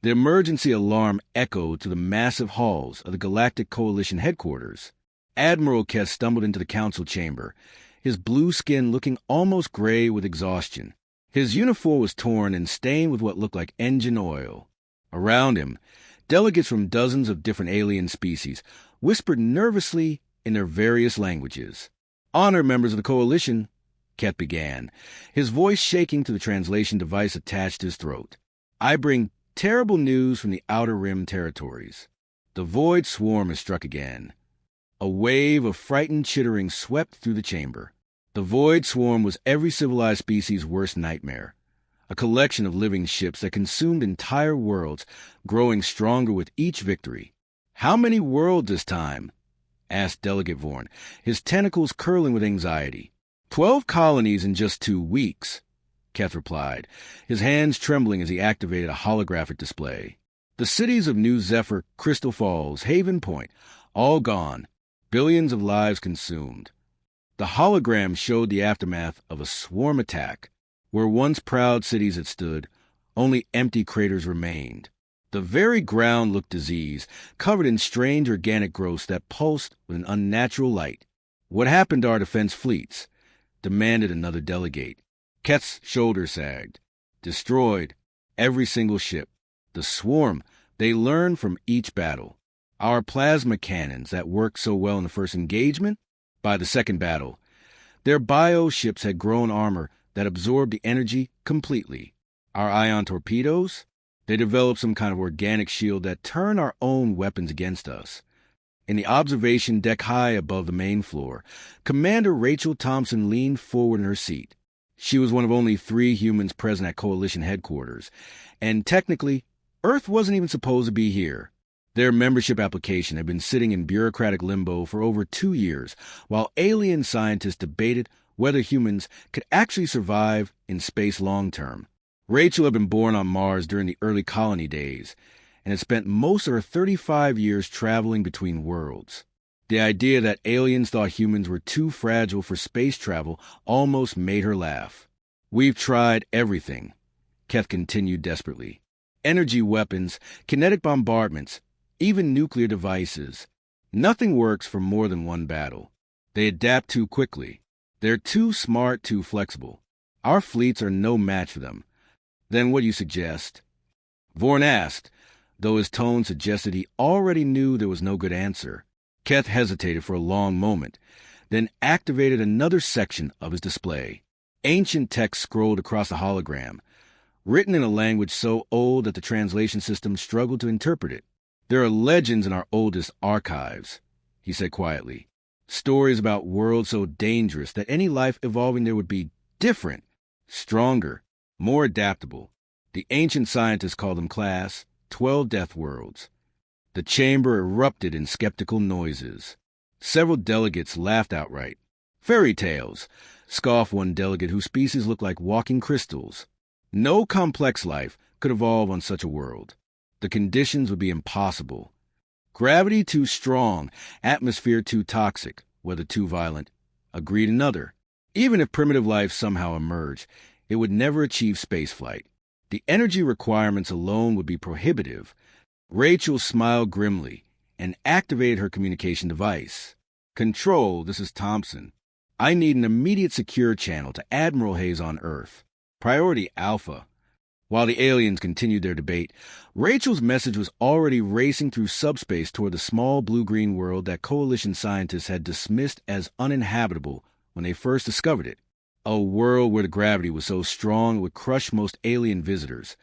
The emergency alarm echoed through the massive halls of the Galactic Coalition headquarters. Admiral Kess stumbled into the council chamber, his blue skin looking almost gray with exhaustion. His uniform was torn and stained with what looked like engine oil. Around him, delegates from dozens of different alien species whispered nervously in their various languages. "Honored members of the Coalition," Keth began, his voice shaking to the translation device attached to his throat. "I bring terrible news from the Outer Rim territories. The Void Swarm has struck again." A wave of frightened chittering swept through the chamber. The Void Swarm was every civilized species' worst nightmare, a collection of living ships that consumed entire worlds, growing stronger with each victory. "How many worlds this time?" asked Delegate Vorn, his tentacles curling with anxiety. 12 colonies in just 2 weeks, Keth replied, his hands trembling as he activated a holographic display. The cities of New Zephyr, Crystal Falls, Haven Point, all gone, billions of lives consumed. The hologram showed the aftermath of a swarm attack. Where once proud cities had stood, only empty craters remained. The very ground looked diseased, covered in strange organic growths that pulsed with an unnatural light. "What happened to our defense fleets?" demanded another delegate. Keth's shoulders sagged. "Destroyed. Every single ship. The swarm, they learned from each battle. Our plasma cannons that worked so well in the first engagement, by the second battle, their bio-ships had grown armor that absorbed the energy completely. Our ion torpedoes, they developed some kind of organic shield that turned our own weapons against us." In the observation deck high above the main floor, Commander Rachel Thompson leaned forward in her seat. She was one of only 3 humans present at Coalition headquarters, and technically, Earth wasn't even supposed to be here. Their membership application had been sitting in bureaucratic limbo for over 2 years, while alien scientists debated whether humans could actually survive in space long-term. Rachel had been born on Mars during the early colony days, and had spent most of her 35 years traveling between worlds. The idea that aliens thought humans were too fragile for space travel almost made her laugh. "We've tried everything," Keth continued desperately. "Energy weapons, kinetic bombardments, even nuclear devices. Nothing works for more than one battle. They adapt too quickly. They're too smart, too flexible. Our fleets are no match for them. Then what do you suggest?" Vorn asked, though his tone suggested he already knew there was no good answer. Keth hesitated for a long moment, then activated another section of his display. Ancient text scrolled across the hologram, written in a language so old that the translation system struggled to interpret it. "There are legends in our oldest archives," he said quietly. "Stories about worlds so dangerous that any life evolving there would be different, stronger, more adaptable. The ancient scientists called them Class 12 Deathworlds." The chamber erupted in skeptical noises. Several delegates laughed outright. "Fairy tales," scoffed one delegate whose species looked like walking crystals. "No complex life could evolve on such a world. The conditions would be impossible. Gravity too strong, atmosphere too toxic, weather too violent," agreed another. "Even if primitive life somehow emerged, it would never achieve spaceflight. The energy requirements alone would be prohibitive." Rachel smiled grimly and activated her communication device. "Control, this is Thompson. I need an immediate secure channel to Admiral Hayes on Earth. Priority Alpha." While the aliens continued their debate, Rachel's message was already racing through subspace toward the small blue-green world that Coalition scientists had dismissed as uninhabitable when they first discovered it. A world where the gravity was so strong it would crush most alien visitors,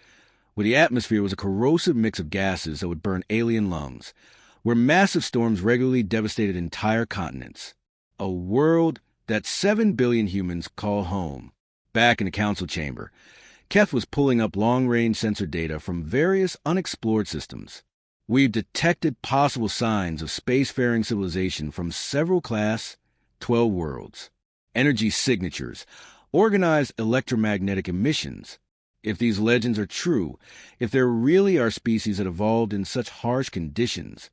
where the atmosphere was a corrosive mix of gases that would burn alien lungs, where massive storms regularly devastated entire continents. A world that 7 billion humans call home. Back in the council chamber, Keth was pulling up long-range sensor data from various unexplored systems. "We've detected possible signs of spacefaring civilization from several Class 12 worlds. Energy signatures, organized electromagnetic emissions. If these legends are true, if there really are species that evolved in such harsh conditions,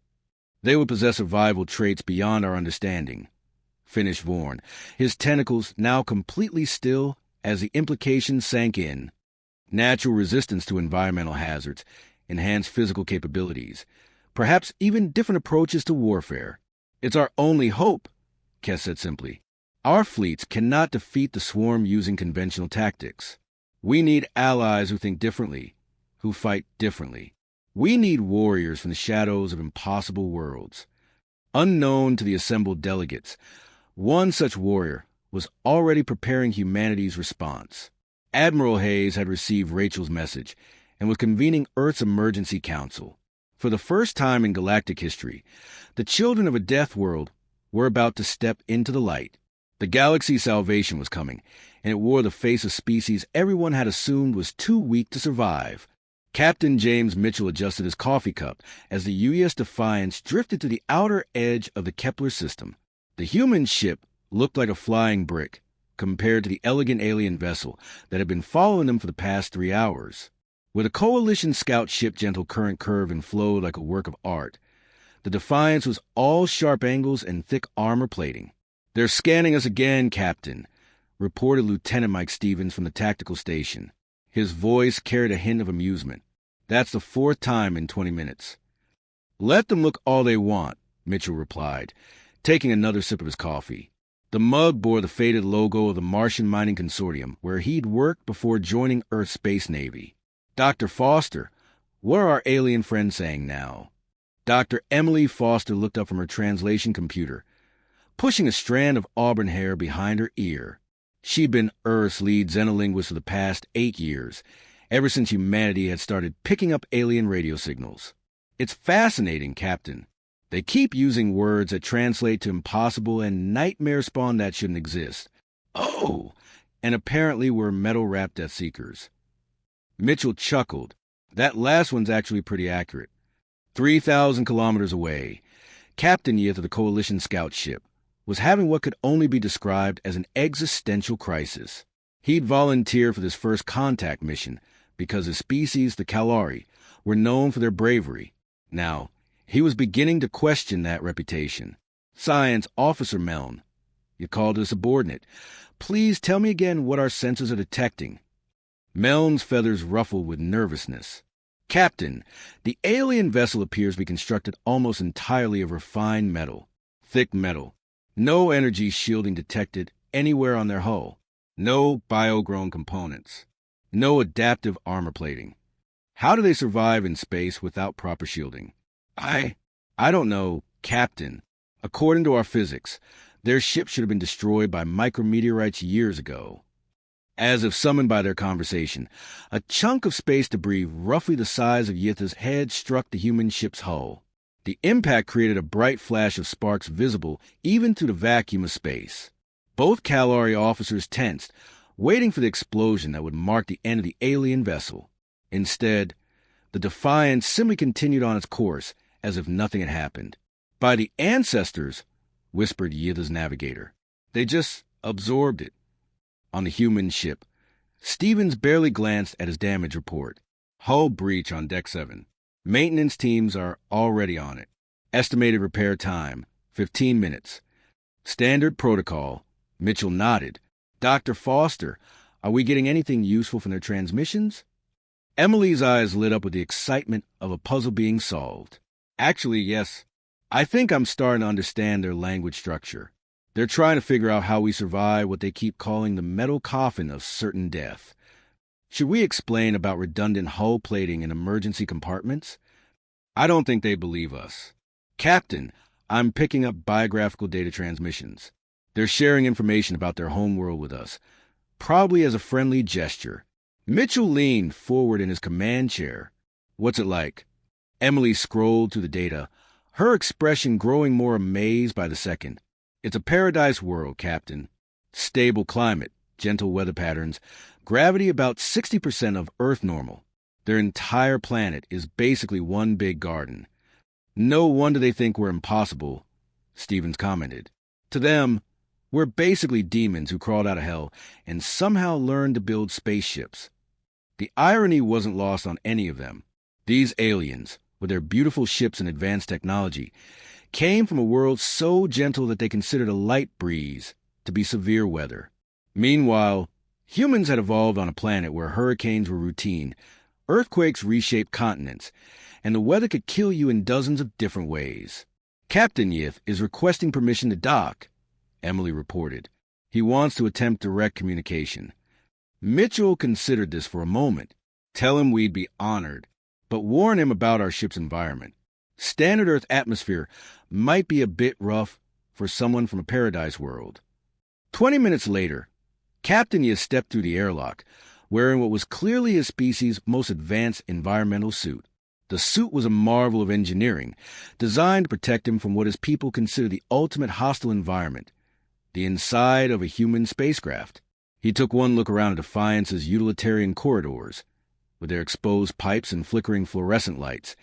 they would possess survival traits beyond our understanding," finished Vorn, his tentacles now completely still as the implications sank in. "Natural resistance to environmental hazards, enhanced physical capabilities, perhaps even different approaches to warfare. It's our only hope, Kes said simply. Our fleets cannot defeat the swarm using conventional tactics. We need allies who think differently, who fight differently. We need warriors from the shadows of impossible worlds. Unknown to the assembled delegates, one such warrior was already preparing humanity's response. Admiral Hayes had received Rachel's message and was convening Earth's emergency council. For the first time in galactic history, the children of a death world were about to step into the light. The galaxy's salvation was coming, and it wore the face of species everyone had assumed was too weak to survive. Captain James Mitchell adjusted his coffee cup as the UES Defiance drifted to the outer edge of the Kepler system. The human ship looked like a flying brick compared to the elegant alien vessel that had been following them for the past 3 hours. With a coalition scout ship gentle current curve and flowed like a work of art, the Defiance was all sharp angles and thick armor plating. "They're scanning us again, Captain," reported Lieutenant Mike Stevens from the tactical station. His voice carried a hint of amusement. "That's the 4th time in 20 minutes. "Let them look all they want," Mitchell replied, taking another sip of his coffee. The mug bore the faded logo of the Martian Mining Consortium, where he'd worked before joining Earth's Space Navy. "Dr. Foster, what are our alien friends saying now?" Dr. Emily Foster looked up from her translation computer, pushing a strand of auburn hair behind her ear. She'd been Earth's lead xenolinguist for the past 8 years, ever since humanity had started picking up alien radio signals. "It's fascinating, Captain. They keep using words that translate to impossible and nightmare spawn that shouldn't exist. Oh, and apparently we're metal-wrapped Death Seekers." Mitchell chuckled. "That last one's actually pretty accurate. 3,000 kilometers away, Captain Yith of the Coalition scout ship was having what could only be described as an existential crisis. He'd volunteered for this first contact mission because his species, the Kalari, were known for their bravery. Now, he was beginning to question that reputation. "Science Officer Meln," you called a subordinate. "Please tell me again what our sensors are detecting." Meln's feathers ruffled with nervousness. "Captain, the alien vessel appears to be constructed almost entirely of refined metal. Thick metal. No energy shielding detected anywhere on their hull. No bio-grown components. No adaptive armor plating. How do they survive in space without proper shielding?" I don't know, Captain. According to our physics, their ship should have been destroyed by micrometeorites years ago." As if summoned by their conversation, a chunk of space debris roughly the size of Yitha's head struck the human ship's hull. The impact created a bright flash of sparks visible even through the vacuum of space. Both Kalari officers tensed, waiting for the explosion that would mark the end of the alien vessel. Instead, the Defiance simply continued on its course as if nothing had happened. "By the ancestors," whispered Yitha's navigator. "They just absorbed it." On the human ship, Stevens barely glanced at his damage report. "Hull breach on Deck 7. Maintenance teams are already on it. Estimated repair time, 15 minutes. Standard protocol." Mitchell nodded. "Dr. Foster, are we getting anything useful from their transmissions?" Emily's eyes lit up with the excitement of a puzzle being solved. "Actually, yes. I think I'm starting to understand their language structure. They're trying to figure out how we survive what they keep calling the metal coffin of certain death. Should we explain about redundant hull plating in emergency compartments? I don't think they believe us. Captain, I'm picking up biographical data transmissions. They're sharing information about their homeworld with us, probably as a friendly gesture." Mitchell leaned forward in his command chair. "What's it like?" Emily scrolled through the data, her expression growing more amazed by the second. "It's a paradise world, Captain. Stable climate, gentle weather patterns, gravity about 60% of Earth normal. Their entire planet is basically one big garden. No wonder they think we're impossible," Stevens commented. "To them, we're basically demons who crawled out of hell and somehow learned to build spaceships." The irony wasn't lost on any of them. These aliens, with their beautiful ships and advanced technology, came from a world so gentle that they considered a light breeze to be severe weather. Meanwhile, humans had evolved on a planet where hurricanes were routine, Earthquakes reshape continents, and the weather could kill you in dozens of different ways. Captain Yith is requesting permission to dock, Emily reported. He wants to attempt direct communication. Mitchell considered this for a moment. Tell him we'd be honored, but warn him about our ship's environment. Standard Earth atmosphere might be a bit rough for someone from a paradise world. 20 minutes later, Captain Yith stepped through the airlock, wearing what was clearly his species' most advanced environmental suit. The suit was a marvel of engineering, designed to protect him from what his people consider the ultimate hostile environment, the inside of a human spacecraft. He took one look around Defiance's utilitarian corridors, with their exposed pipes and flickering fluorescent lights,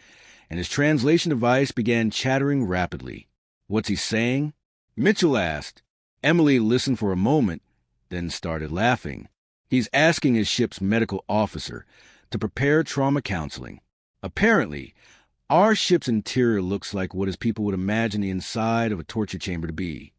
and his translation device began chattering rapidly. "What's he saying?" Mitchell asked. Emily listened for a moment, then started laughing. "He's asking his ship's medical officer to prepare trauma counseling. Apparently, our ship's interior looks like what his people would imagine the inside of a torture chamber to be."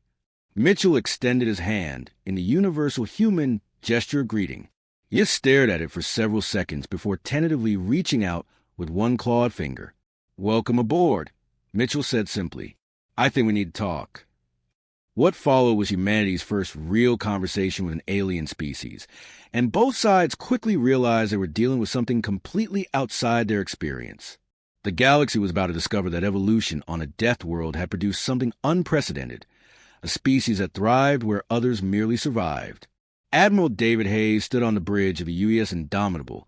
Mitchell extended his hand in the universal human gesture of greeting. Yith stared at it for several seconds before tentatively reaching out with one clawed finger. "Welcome aboard," Mitchell said simply. "I think we need to talk." What followed was humanity's first real conversation with an alien species, and both sides quickly realized they were dealing with something completely outside their experience. The galaxy was about to discover that evolution on a death world had produced something unprecedented, a species that thrived where others merely survived. Admiral David Hayes stood on the bridge of the UES Indomitable,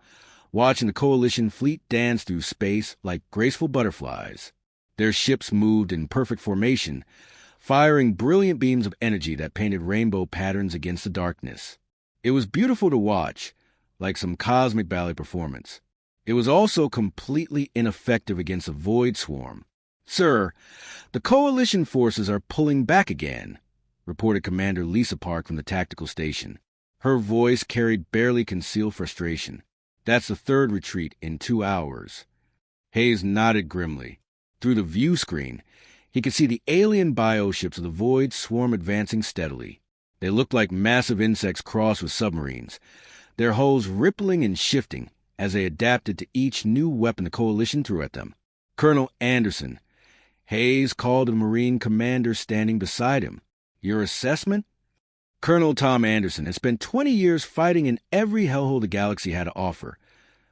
watching the Coalition fleet dance through space like graceful butterflies. Their ships moved in perfect formation, firing brilliant beams of energy that painted rainbow patterns against the darkness. It was beautiful to watch, like some cosmic ballet performance. It was also completely ineffective against a void swarm. "Sir, the Coalition forces are pulling back again," reported Commander Lisa Park from the tactical station. Her voice carried barely concealed frustration. "That's the third retreat in 2 hours." Hayes nodded grimly. Through the view screen, he could see the alien bioships of the void swarm advancing steadily. They looked like massive insects crossed with submarines, their hulls rippling and shifting as they adapted to each new weapon the Coalition threw at them. "Colonel Anderson," Hayes called the Marine commander standing beside him. "Your assessment?" Colonel Tom Anderson had spent 20 years fighting in every hellhole the galaxy had to offer,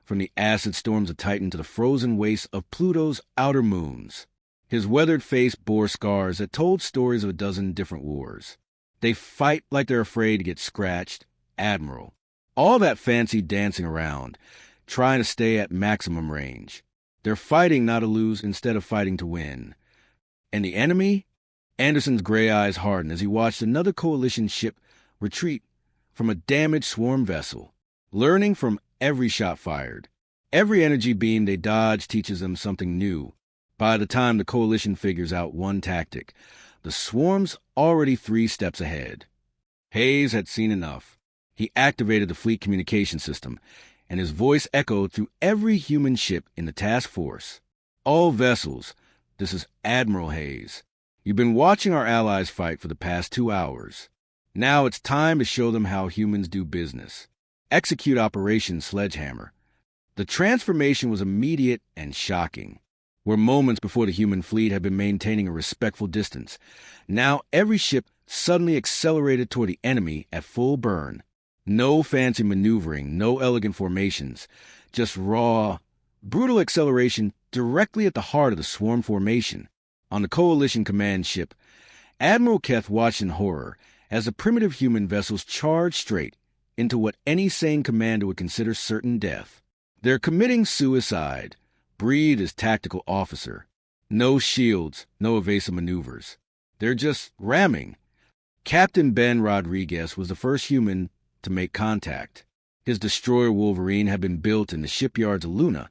from the acid storms of Titan to the frozen wastes of Pluto's outer moons. His weathered face bore scars that told stories of a dozen different wars. "They fight like they're afraid to get scratched, Admiral." All that fancy dancing around, trying to stay at maximum range. They're fighting not to lose instead of fighting to win. And the enemy? Anderson's gray eyes hardened as he watched another Coalition ship retreat from a damaged swarm vessel, learning from every shot fired. Every energy beam they dodge teaches them something new. By the time the Coalition figures out one tactic, the swarm's already 3 steps ahead. Hayes had seen enough. He activated the fleet communication system, and his voice echoed through every human ship in the task force. "All vessels, this is Admiral Hayes. You've been watching our allies fight for the past 2 hours. Now it's time to show them how humans do business. Execute Operation Sledgehammer." The transformation was immediate and shocking. Where moments before the human fleet had been maintaining a respectful distance, now every ship suddenly accelerated toward the enemy at full burn. No fancy maneuvering, no elegant formations, just raw, brutal acceleration directly at the heart of the swarm formation. On the Coalition command ship, Admiral Keth watched in horror as the primitive human vessels charged straight into what any sane commander would consider certain death. They're committing suicide, breathed his tactical officer. No shields, no evasive maneuvers. They're just ramming. Captain Ben Rodriguez was the first human to make contact. His destroyer Wolverine had been built in the shipyards of Luna,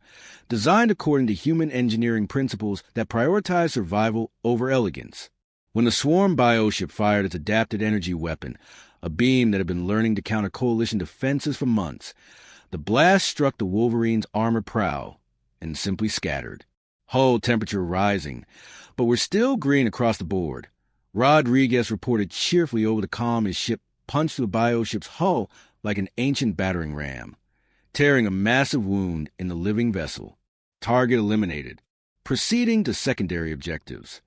designed according to human engineering principles that prioritize survival over elegance. When the swarm bioship fired its adapted energy weapon, a beam that had been learning to counter Coalition defenses for months, the blast struck the Wolverine's armored prow and simply scattered. Hull temperature rising, but we're still green across the board. Rodriguez reported cheerfully over the comm his ship punched through the bioship's hull like an ancient battering ram. tearing a massive wound in the living vessel. Target eliminated. Proceeding to secondary objectives.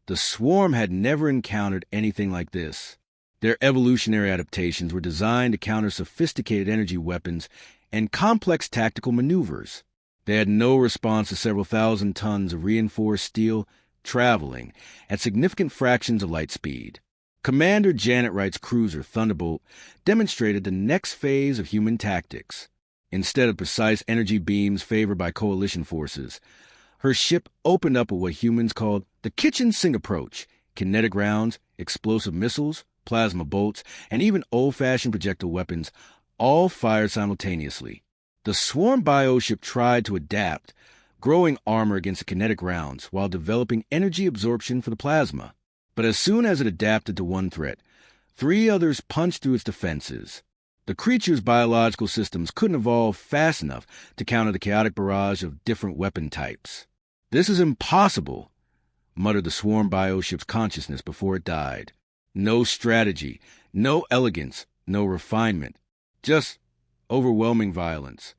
The swarm had never encountered anything like this. Their evolutionary adaptations were designed to counter sophisticated energy weapons and complex tactical maneuvers. They had no response to several thousand tons of reinforced steel traveling at significant fractions of light speed. Commander Janet Wright's cruiser Thunderbolt demonstrated the next phase of human tactics. Instead of precise energy beams favored by coalition forces, her ship opened up with what humans called the kitchen sink approach: kinetic rounds, explosive missiles, plasma bolts, and even old-fashioned projectile weapons, all fired simultaneously. The swarm bioship tried to adapt, growing armor against the kinetic rounds while developing energy absorption for the plasma. But as soon as it adapted to one threat, 3 others punched through its defenses. The creature's biological systems couldn't evolve fast enough to counter the chaotic barrage of different weapon types. "This is impossible," muttered the swarm bioship's consciousness before it died. No strategy, no elegance, no refinement, just overwhelming violence.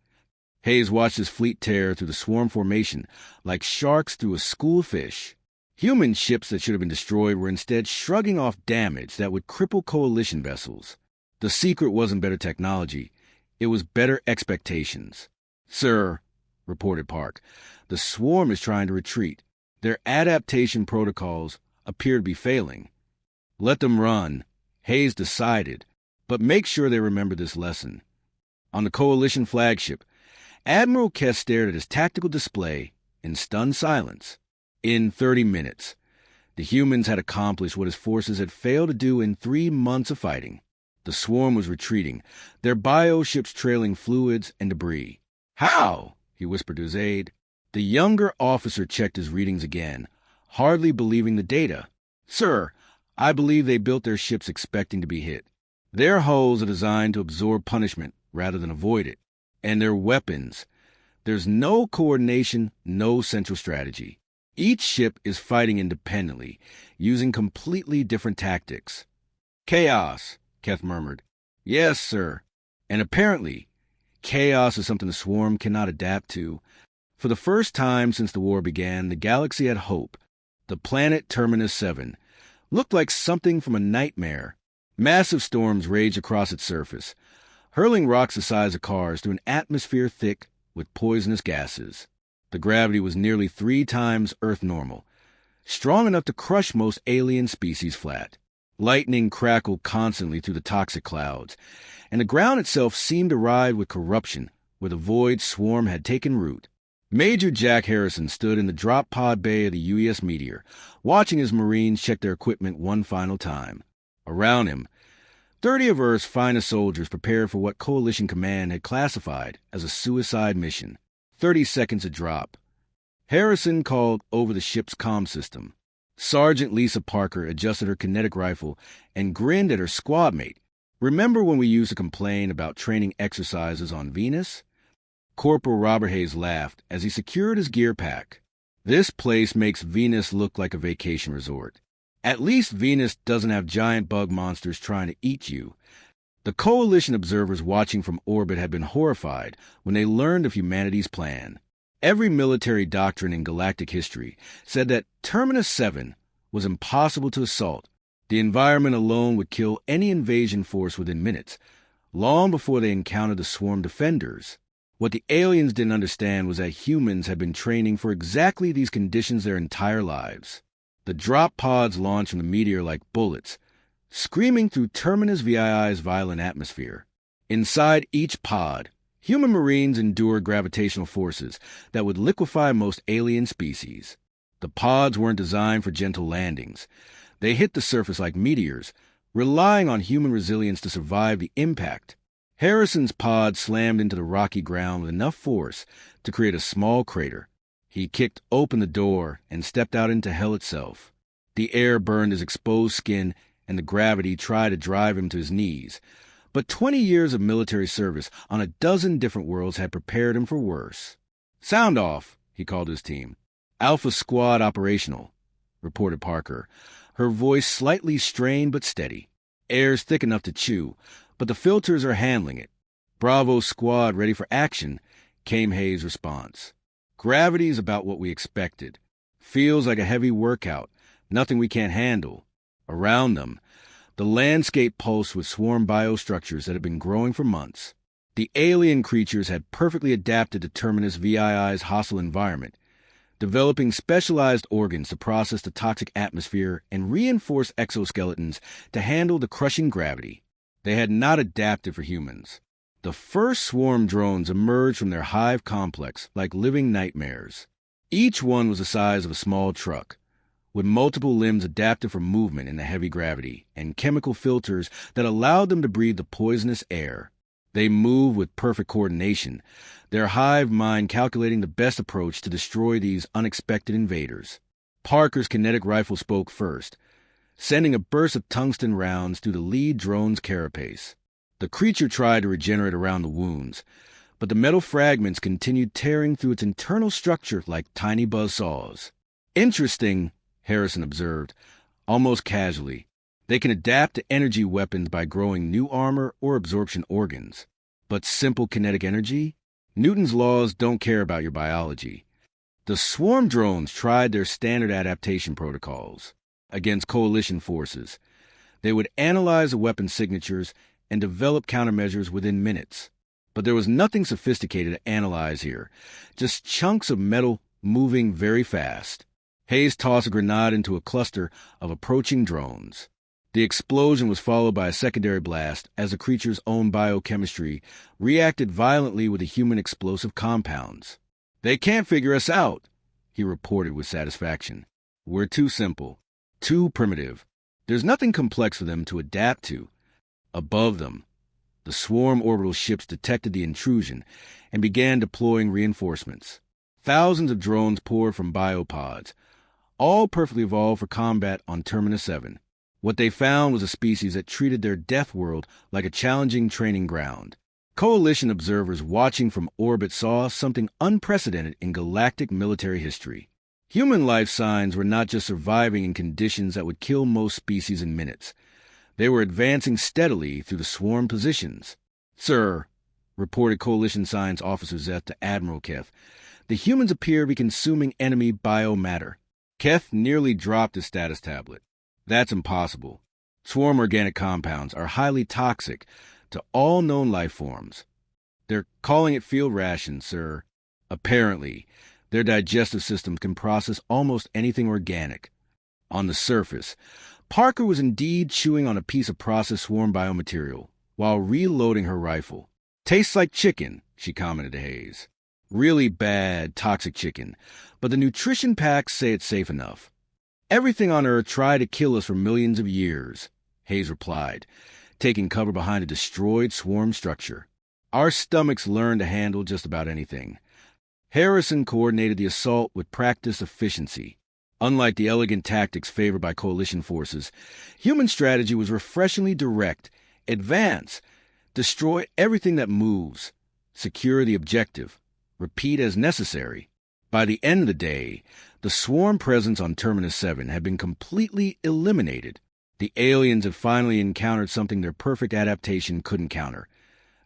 Hayes watched his fleet tear through the swarm formation like sharks through a school of fish. Human ships that should have been destroyed were instead shrugging off damage that would cripple coalition vessels. The secret wasn't better technology, it was better expectations. "Sir," reported Park, "the swarm is trying to retreat. Their adaptation protocols appear to be failing." "Let them run," Hayes decided, "but make sure they remember this lesson." On the coalition flagship, Admiral Kess stared at his tactical display in stunned silence. In 30 minutes, the humans had accomplished what his forces had failed to do in 3 months of fighting. The swarm was retreating, their bioships trailing fluids and debris. "How?" he whispered to his aide. The younger officer checked his readings again, hardly believing the data. "Sir, I believe they built their ships expecting to be hit. Their hulls are designed to absorb punishment rather than avoid it. And their weapons. There's no coordination, no central strategy. Each ship is fighting independently, using completely different tactics." "Chaos," Keth murmured. "Yes, sir. And apparently, chaos is something the swarm cannot adapt to. For the first time since the war began, the galaxy had hope. The planet Terminus 7 looked like something from a nightmare. Massive storms raged across its surface, hurling rocks the size of cars through an atmosphere thick with poisonous gases. The gravity was nearly 3 times Earth normal, strong enough to crush most alien species flat. Lightning crackled constantly through the toxic clouds, and the ground itself seemed to ride with corruption where the void swarm had taken root. Major Jack Harrison stood in the drop pod bay of the UES Meteor, watching his Marines check their equipment one final time. Around him, 30 of Earth's finest soldiers prepared for what Coalition Command had classified as a suicide mission. 30 seconds a drop. Harrison called over the ship's comm system. Sergeant Lisa Parker adjusted her kinetic rifle and grinned at her squad mate. "Remember when we used to complain about training exercises on Venus?" Corporal Robert Hayes laughed as he secured his gear pack. "This place makes Venus look like a vacation resort. At least Venus doesn't have giant bug monsters trying to eat you." The Coalition observers watching from orbit had been horrified when they learned of humanity's plan. Every military doctrine in galactic history said that Terminus 7 was impossible to assault. The environment alone would kill any invasion force within minutes, long before they encountered the swarm defenders. What the aliens didn't understand was that humans had been training for exactly these conditions their entire lives. The drop pods launched from the meteor like bullets, screaming through Terminus VII's violent atmosphere. Inside each pod, human Marines endured gravitational forces that would liquefy most alien species. The pods weren't designed for gentle landings. They hit the surface like meteors, relying on human resilience to survive the impact. Harrison's pod slammed into the rocky ground with enough force to create a small crater. He kicked open the door and stepped out into hell itself. The air burned his exposed skin, and the gravity tried to drive him to his knees. But 20 years of military service on a dozen different worlds had prepared him for worse. "Sound off," he called his team. "Alpha Squad operational," reported Parker, her voice slightly strained but steady. "Air's thick enough to chew, but the filters are handling it. "Bravo, squad, ready for action," came Hayes' response. "Gravity's about what we expected. Feels like a heavy workout, nothing we can't handle." Around them, the landscape pulsed with swarm biostructures that had been growing for months. The alien creatures had perfectly adapted to Terminus VII's hostile environment, developing specialized organs to process the toxic atmosphere and reinforce exoskeletons to handle the crushing gravity. They had not adapted for humans. The first swarm drones emerged from their hive complex like living nightmares. Each one was the size of a small truck, with multiple limbs adapted for movement in the heavy gravity and chemical filters that allowed them to breathe the poisonous air. They moved with perfect coordination, their hive mind calculating the best approach to destroy these unexpected invaders. Parker's kinetic rifle spoke first, sending a burst of tungsten rounds through the lead drone's carapace. The creature tried to regenerate around the wounds, but the metal fragments continued tearing through its internal structure like tiny buzzsaws. "Interesting," Harrison observed, almost casually. "They can adapt to energy weapons by growing new armor or absorption organs. But simple kinetic energy? Newton's laws don't care about your biology." The swarm drones tried their standard adaptation protocols against coalition forces. They would analyze the weapon signatures and develop countermeasures within minutes. But there was nothing sophisticated to analyze here, just chunks of metal moving very fast. Hayes tossed a grenade into a cluster of approaching drones. The explosion was followed by a secondary blast as the creature's own biochemistry reacted violently with the human explosive compounds. "They can't figure us out," he reported with satisfaction. "We're too simple, too primitive. There's nothing complex for them to adapt to." Above them, the swarm orbital ships detected the intrusion and began deploying reinforcements. Thousands of drones poured from biopods, all perfectly evolved for combat on Terminus 7. What they found was a species that treated their death world like a challenging training ground. Coalition observers watching from orbit saw something unprecedented in galactic military history. Human life signs were not just surviving in conditions that would kill most species in minutes. They were advancing steadily through the swarm positions. "Sir," reported Coalition Science Officer Zeth to Admiral Keth, "the humans appear to be consuming enemy biomatter." Keth nearly dropped his status tablet. "That's impossible. Swarm organic compounds are highly toxic to all known life forms. They're calling it field rations, sir. Apparently, their digestive systems can process almost anything organic." On the surface, Parker was indeed chewing on a piece of processed swarm biomaterial while reloading her rifle. "Tastes like chicken," she commented to Hayes. "Really bad, toxic chicken, but the nutrition packs say it's safe enough." "Everything on Earth tried to kill us for millions of years," Hayes replied, taking cover behind a destroyed swarm structure. "Our stomachs learned to handle just about anything." Harrison coordinated the assault with practiced efficiency. Unlike the elegant tactics favored by coalition forces, human strategy was refreshingly direct. Advance. Destroy everything that moves. Secure the objective. Repeat as necessary. By the end of the day, the swarm presence on Terminus 7 had been completely eliminated. The aliens had finally encountered something their perfect adaptation couldn't counter.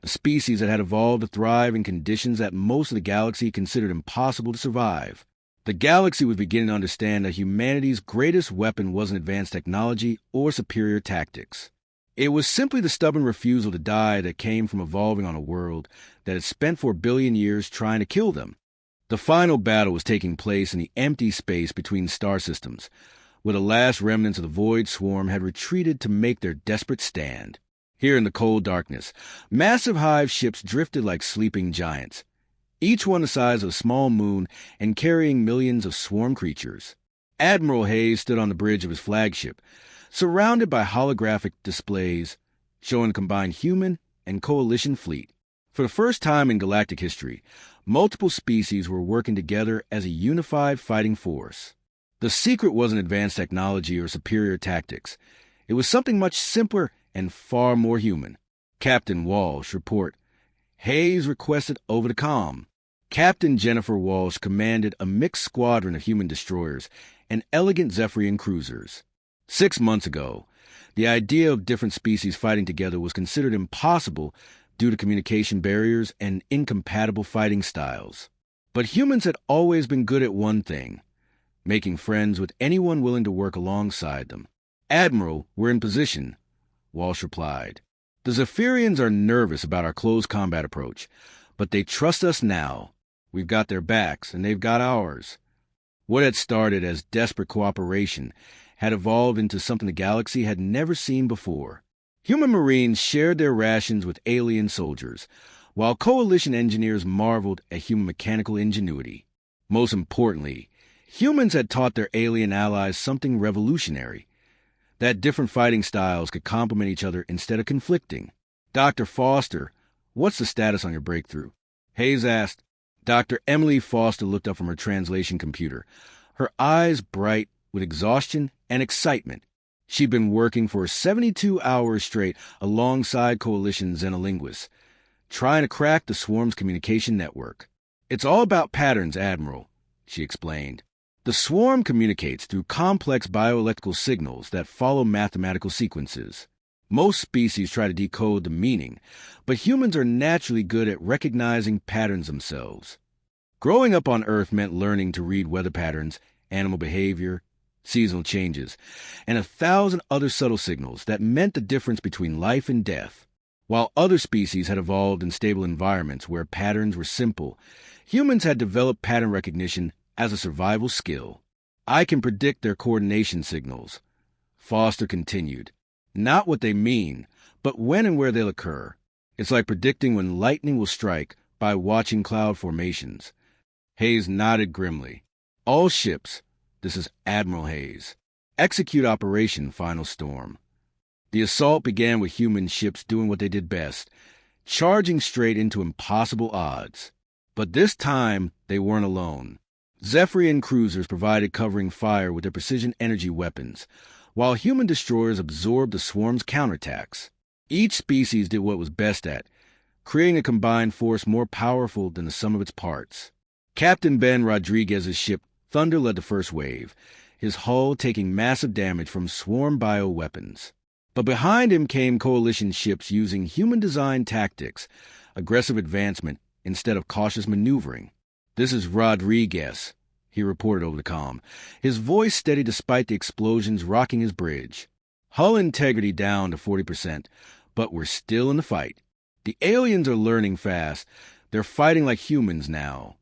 A species that had evolved to thrive in conditions that most of the galaxy considered impossible to survive. The galaxy was beginning to understand that humanity's greatest weapon wasn't advanced technology or superior tactics. It was simply the stubborn refusal to die that came from evolving on a world that had spent 4 billion years trying to kill them. The final battle was taking place in the empty space between star systems, where the last remnants of the Void Swarm had retreated to make their desperate stand. Here in the cold darkness, massive hive ships drifted like sleeping giants, each one the size of a small moon and carrying millions of swarm creatures. Admiral Hayes stood on the bridge of his flagship, surrounded by holographic displays showing a combined human and coalition fleet. For the first time in galactic history, multiple species were working together as a unified fighting force. The secret wasn't advanced technology or superior tactics. It was something much simpler and far more human. Captain Walsh report. Hayes requested over the comm. Captain Jennifer Walsh commanded a mixed squadron of human destroyers and elegant Zephyrian cruisers. 6 months ago, the idea of different species fighting together was considered impossible due to communication barriers and incompatible fighting styles. But humans had always been good at one thing: making friends with anyone willing to work alongside them. "Admiral, we're in position," Walsh replied. "The Zephyrians are nervous about our close combat approach, but they trust us now. We've got their backs, and they've got ours." What had started as desperate cooperation had evolved into something the galaxy had never seen before. Human Marines shared their rations with alien soldiers, while Coalition engineers marveled at human mechanical ingenuity. Most importantly, humans had taught their alien allies something revolutionary: that different fighting styles could complement each other instead of conflicting. "Dr. Foster, what's the status on your breakthrough?" Hayes asked. Dr. Emily Foster looked up from her translation computer, her eyes bright with exhaustion and excitement. She'd been working for 72 hours straight alongside Coalition xenolinguists, trying to crack the swarm's communication network. "It's all about patterns, Admiral," she explained. "The swarm communicates through complex bioelectrical signals that follow mathematical sequences. Most species try to decode the meaning, but humans are naturally good at recognizing patterns themselves. Growing up on Earth meant learning to read weather patterns, animal behavior, seasonal changes, and 1,000 other subtle signals that meant the difference between life and death. While other species had evolved in stable environments where patterns were simple, humans had developed pattern recognition as a survival skill. I can predict their coordination signals," Foster continued. "Not what they mean, but when and where they'll occur. It's like predicting when lightning will strike by watching cloud formations." Hayes nodded grimly. "All ships, this is Admiral Hayes. Execute Operation Final Storm." The assault began with human ships doing what they did best, charging straight into impossible odds. But this time, they weren't alone. Zephyrian cruisers provided covering fire with their precision energy weapons, while human destroyers absorbed the swarm's counterattacks. Each species did what it was best at, creating a combined force more powerful than the sum of its parts. Captain Ben Rodriguez's ship Thunder led the first wave, his hull taking massive damage from swarm bioweapons. But behind him came Coalition ships using human-designed tactics, aggressive advancement instead of cautious maneuvering. "This is Rodriguez," he reported over the comm, his voice steady despite the explosions rocking his bridge. "Hull integrity down to 40%, but we're still in the fight. The aliens are learning fast. They're fighting like humans now."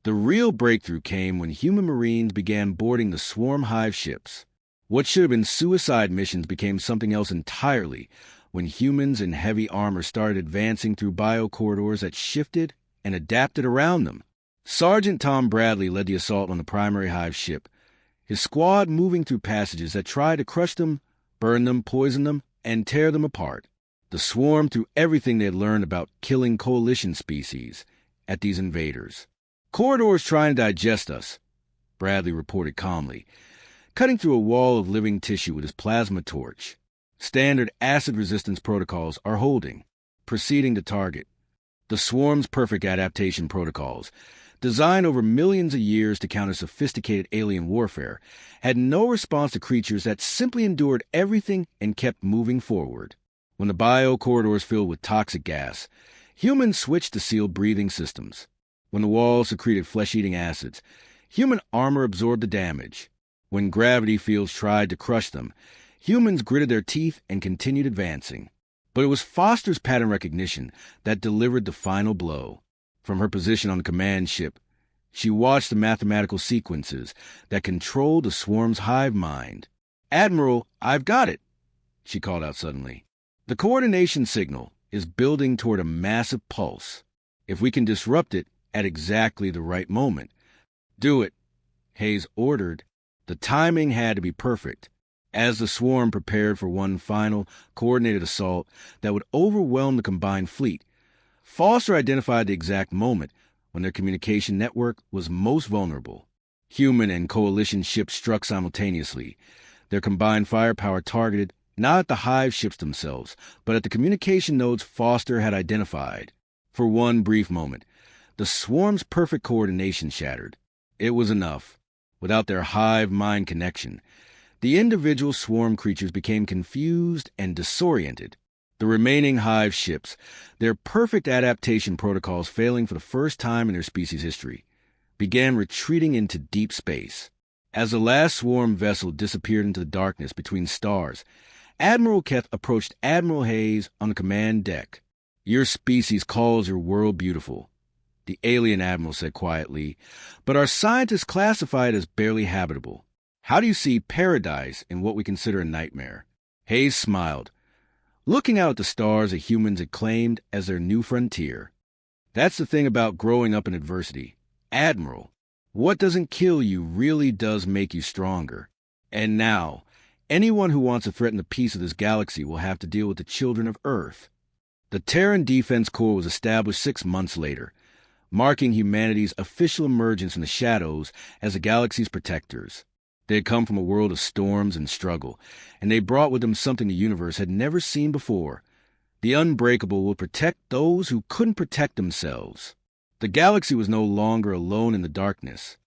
The real breakthrough came when human Marines began boarding the swarm hive ships. What should have been suicide missions became something else entirely when humans in heavy armor started advancing through bio-corridors that shifted and adapted around them. Sergeant Tom Bradley led the assault on the primary hive ship, his squad moving through passages that tried to crush them, burn them, poison them, and tear them apart. The swarm threw everything they had learned about killing Coalition species at these invaders. "Corridors trying to digest us," Bradley reported calmly, cutting through a wall of living tissue with his plasma torch. "Standard acid resistance protocols are holding." Proceeding to target. The swarm's perfect adaptation protocols, designed over millions of years to counter sophisticated alien warfare, had no response to creatures that simply endured everything and kept moving forward. When the bio-corridors filled with toxic gas, humans switched to sealed breathing systems. When the walls secreted flesh-eating acids, human armor absorbed the damage. When gravity fields tried to crush them, humans gritted their teeth and continued advancing. But it was Foster's pattern recognition that delivered the final blow. From her position on the command ship, she watched the mathematical sequences that controlled the swarm's hive mind. "Admiral, I've got it," she called out suddenly. "The coordination signal is building toward a massive pulse. If we can disrupt it at exactly the right moment." "Do it," Hayes ordered. The timing had to be perfect. As the swarm prepared for one final, coordinated assault that would overwhelm the combined fleet, Foster identified the exact moment when their communication network was most vulnerable. Human and Coalition ships struck simultaneously, their combined firepower targeted not at the hive ships themselves, but at the communication nodes Foster had identified. For one brief moment, the swarm's perfect coordination shattered. It was enough. Without their hive-mind connection, the individual swarm creatures became confused and disoriented. The remaining Hive ships, their perfect adaptation protocols failing for the first time in their species' history, began retreating into deep space. As the last swarm vessel disappeared into the darkness between stars, Admiral Keth approached Admiral Hayes on the command deck. "Your species calls your world beautiful," the alien admiral said quietly, "but our scientists classify it as barely habitable. How do you see paradise in what we consider a nightmare?" Hayes smiled, looking out at the stars that humans had claimed as their new frontier. "That's the thing about growing up in adversity. Admiral, what doesn't kill you really does make you stronger. And now, anyone who wants to threaten the peace of this galaxy will have to deal with the children of Earth." The Terran Defense Corps was established 6 months later, marking humanity's official emergence from the shadows as the galaxy's protectors. They had come from a world of storms and struggle, and they brought with them something the universe had never seen before. The unbreakable will protect those who couldn't protect themselves. The galaxy was no longer alone in the darkness.